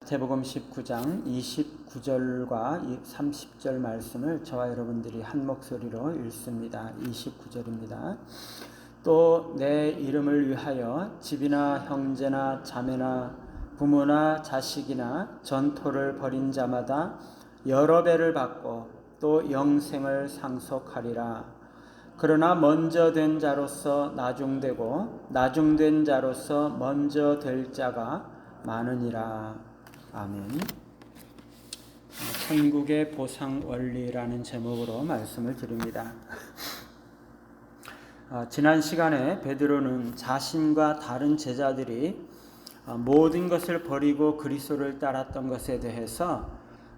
마태복음 19장 29절과 30절 말씀을 저와 여러분들이 한 목소리로 읽습니다. 29절입니다. 또 내 이름을 위하여 집이나 형제나 자매나 부모나 자식이나 전토를 벌인 자마다 여러 배를 받고 또 영생을 상속하리라. 그러나 먼저 된 자로서 나중되고 나중된 자로서 먼저 될 자가 많으니라. 아멘. 천국의 보상 원리라는 제목으로 말씀을 드립니다. 지난 시간에 베드로는 자신과 다른 제자들이 모든 것을 버리고 그리스도를 따랐던 것에 대해서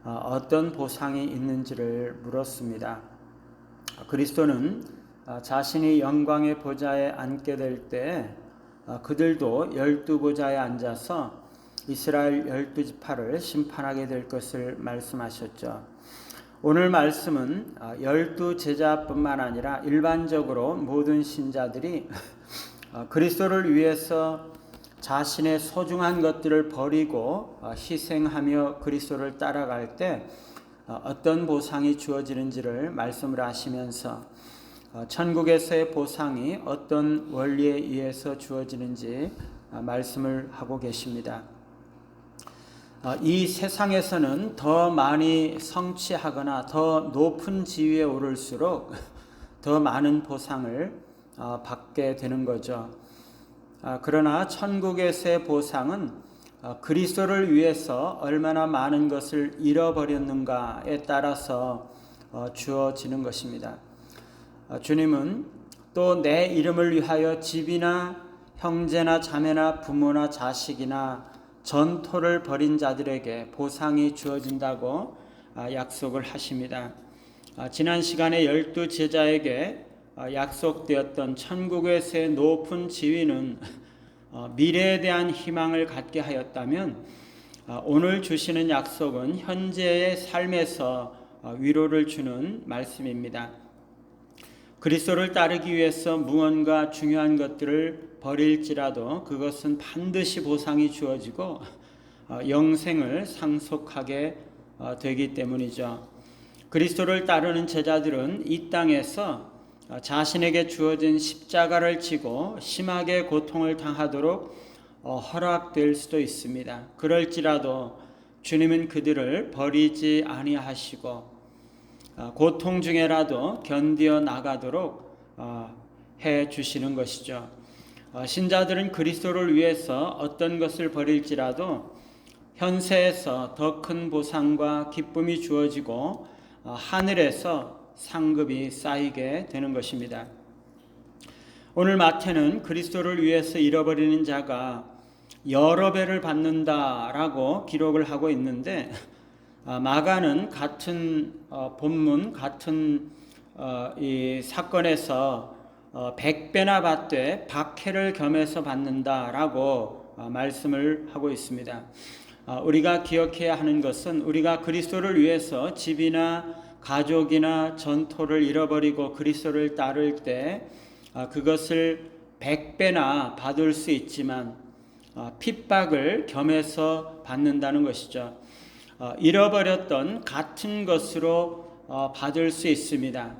어떤 보상이 있는지를 물었습니다. 그리스도는 자신이 영광의 보좌에 앉게 될 때 그들도 12보좌에 앉아서 이스라엘 12지파를 심판하게 될 것을 말씀하셨죠. 오늘 말씀은 12제자뿐만 아니라 일반적으로 모든 신자들이 그리스도를 위해서 자신의 소중한 것들을 버리고 희생하며 그리스도를 따라갈 때 어떤 보상이 주어지는지를 말씀을 하시면서 천국에서의 보상이 어떤 원리에 의해서 주어지는지 말씀을 하고 계십니다. 이 세상에서는 더 많이 성취하거나 더 높은 지위에 오를수록 더 많은 보상을 받게 되는 거죠. 그러나 천국에서의 보상은 그리스도를 위해서 얼마나 많은 것을 잃어버렸는가에 따라서 주어지는 것입니다. 주님은 또 내 이름을 위하여 집이나 형제나 자매나 부모나 자식이나 전토를 벌인 자들에게 보상이 주어진다고 약속을 하십니다. 지난 시간에 12제자에게 약속되었던 천국에서의 높은 지위는 미래에 대한 희망을 갖게 하였다면 오늘 주시는 약속은 현재의 삶에서 위로를 주는 말씀입니다. 그리스도를 따르기 위해서 무언가 중요한 것들을 버릴지라도 그것은 반드시 보상이 주어지고 영생을 상속하게 되기 때문이죠. 그리스도를 따르는 제자들은 이 땅에서 자신에게 주어진 십자가를 지고 심하게 고통을 당하도록 허락될 수도 있습니다. 그럴지라도 주님은 그들을 버리지 아니하시고 고통 중에라도 견디어 나가도록 해 주시는 것이죠. 신자들은 그리스도를 위해서 어떤 것을 버릴지라도 현세에서 더 큰 보상과 기쁨이 주어지고 하늘에서 상급이 쌓이게 되는 것입니다. 오늘 마태는 그리스도를 위해서 잃어버리는 자가 여러 배를 받는다라고 기록을 하고 있는데 마가는 같은 본문 같은 이 사건에서 100배나 받되 박해를 겸해서 받는다라고 말씀을 하고 있습니다. 우리가 기억해야 하는 것은 우리가 그리스도를 위해서 집이나 가족이나 전토를 잃어버리고 그리스도를 따를 때 그것을 100배나 받을 수 있지만 핍박을 겸해서 받는다는 것이죠. 잃어버렸던 같은 것으로 받을 수 있습니다.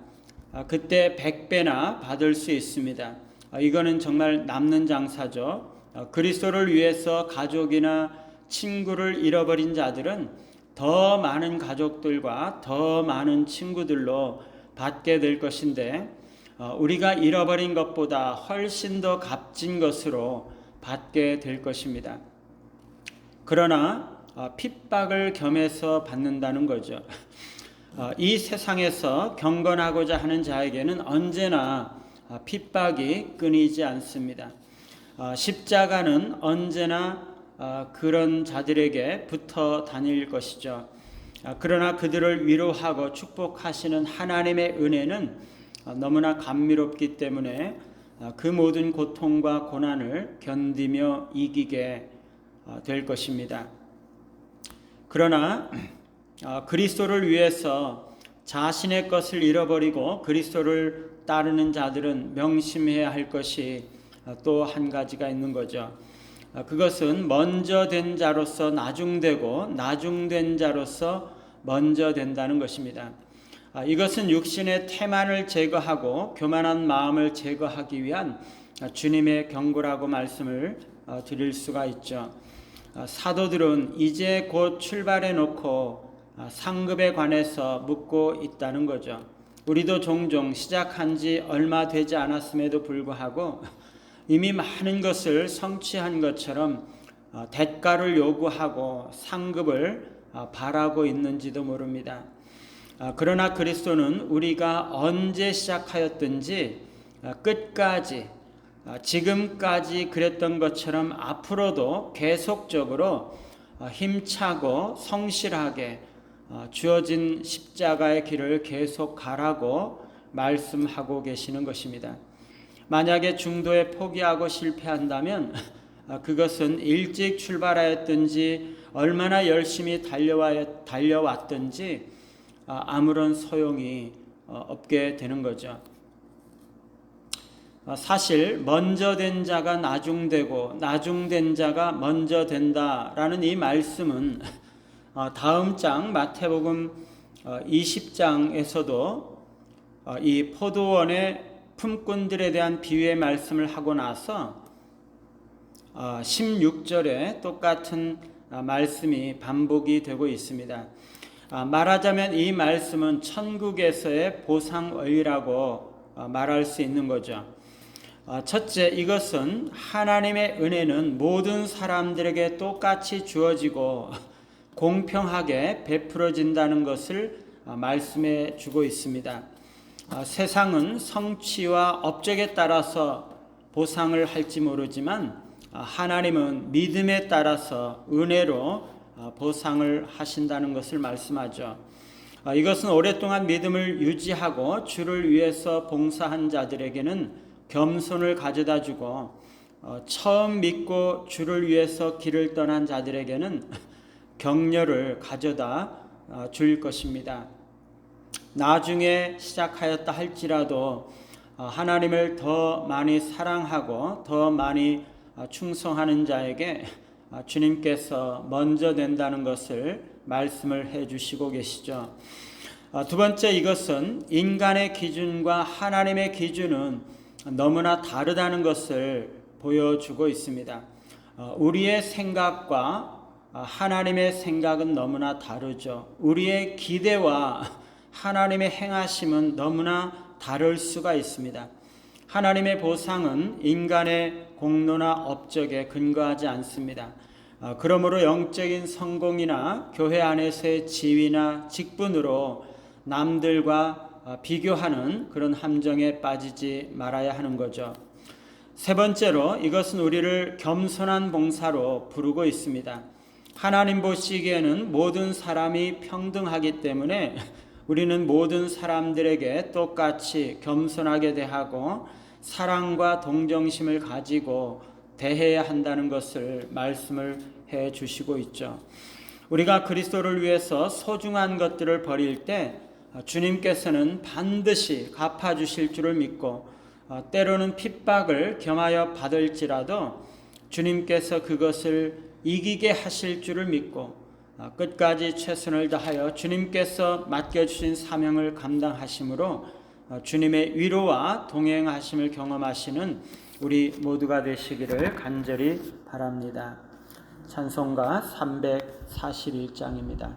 그때 100배나 받을 수 있습니다. 이거는 정말 남는 장사죠. 그리스도를 위해서 가족이나 친구를 잃어버린 자들은 더 많은 가족들과 더 많은 친구들로 받게 될 것인데 우리가 잃어버린 것보다 훨씬 더 값진 것으로 받게 될 것입니다. 그러나 핍박을 겸해서 받는다는 거죠. 이 세상에서 경건하고자 하는 자에게는 언제나 핍박이 끊이지 않습니다. 십자가는 언제나 그런 자들에게 붙어 다닐 것이죠. 그러나 그들을 위로하고 축복하시는 하나님의 은혜는 너무나 감미롭기 때문에 그 모든 고통과 고난을 견디며 이기게 될 것입니다. 그러나 그리스도를 위해서 자신의 것을 잃어버리고 그리스도를 따르는 자들은 명심해야 할 것이 또 한 가지가 있는 거죠. 그것은 먼저 된 자로서 나중되고 나중된 자로서 먼저 된다는 것입니다. 이것은 육신의 태만을 제거하고 교만한 마음을 제거하기 위한 주님의 경고라고 말씀을 드릴 수가 있죠. 사도들은 이제 곧 출발해 놓고 상급에 관해서 묻고 있다는 거죠. 우리도 종종 시작한 지 얼마 되지 않았음에도 불구하고 이미 많은 것을 성취한 것처럼 대가를 요구하고 상급을 바라고 있는지도 모릅니다. 그러나 그리스도는 우리가 언제 시작하였든지 끝까지 지금까지 그랬던 것처럼 앞으로도 계속적으로 힘차고 성실하게 주어진 십자가의 길을 계속 가라고 말씀하고 계시는 것입니다. 만약에 중도에 포기하고 실패한다면 그것은 일찍 출발하였든지 얼마나 열심히 달려왔든지 아무런 소용이 없게 되는 거죠. 사실 먼저 된 자가 나중되고 나중된 자가 먼저 된다라는 이 말씀은 다음 장 마태복음 20장에서도 이 포도원의 품꾼들에 대한 비유의 말씀을 하고 나서 16절에 똑같은 말씀이 반복이 되고 있습니다. 말하자면 이 말씀은 천국에서의 보상의라고 말할 수 있는 거죠. 첫째, 이것은 하나님의 은혜는 모든 사람들에게 똑같이 주어지고 공평하게 베풀어진다는 것을 말씀해 주고 있습니다. 세상은 성취와 업적에 따라서 보상을 할지 모르지만 하나님은 믿음에 따라서 은혜로 보상을 하신다는 것을 말씀하죠. 이것은 오랫동안 믿음을 유지하고 주를 위해서 봉사한 자들에게는 겸손을 가져다 주고 처음 믿고 주를 위해서 길을 떠난 자들에게는 격려를 가져다 줄 것입니다. 나중에 시작하였다 할지라도 하나님을 더 많이 사랑하고 더 많이 충성하는 자에게 주님께서 먼저 된다는 것을 말씀을 해주시고 계시죠. 두 번째, 이것은 인간의 기준과 하나님의 기준은 너무나 다르다는 것을 보여주고 있습니다. 우리의 생각과 하나님의 생각은 너무나 다르죠. 우리의 기대와 하나님의 행하심은 너무나 다를 수가 있습니다. 하나님의 보상은 인간의 공로나 업적에 근거하지 않습니다. 그러므로 영적인 성공이나 교회 안에서의 지위나 직분으로 남들과 비교하는 그런 함정에 빠지지 말아야 하는 거죠. 세 번째로, 이것은 우리를 겸손한 봉사로 부르고 있습니다. 하나님 보시기에는 모든 사람이 평등하기 때문에 우리는 모든 사람들에게 똑같이 겸손하게 대하고 사랑과 동정심을 가지고 대해야 한다는 것을 말씀을 해 주시고 있죠. 우리가 그리스도를 위해서 소중한 것들을 버릴 때 주님께서는 반드시 갚아주실 줄을 믿고 때로는 핍박을 겸하여 받을지라도 주님께서 그것을 이기게 하실 줄을 믿고 끝까지 최선을 다하여 주님께서 맡겨주신 사명을 감당하심으로 주님의 위로와 동행하심을 경험하시는 우리 모두가 되시기를 간절히 바랍니다. 찬송가 341장입니다.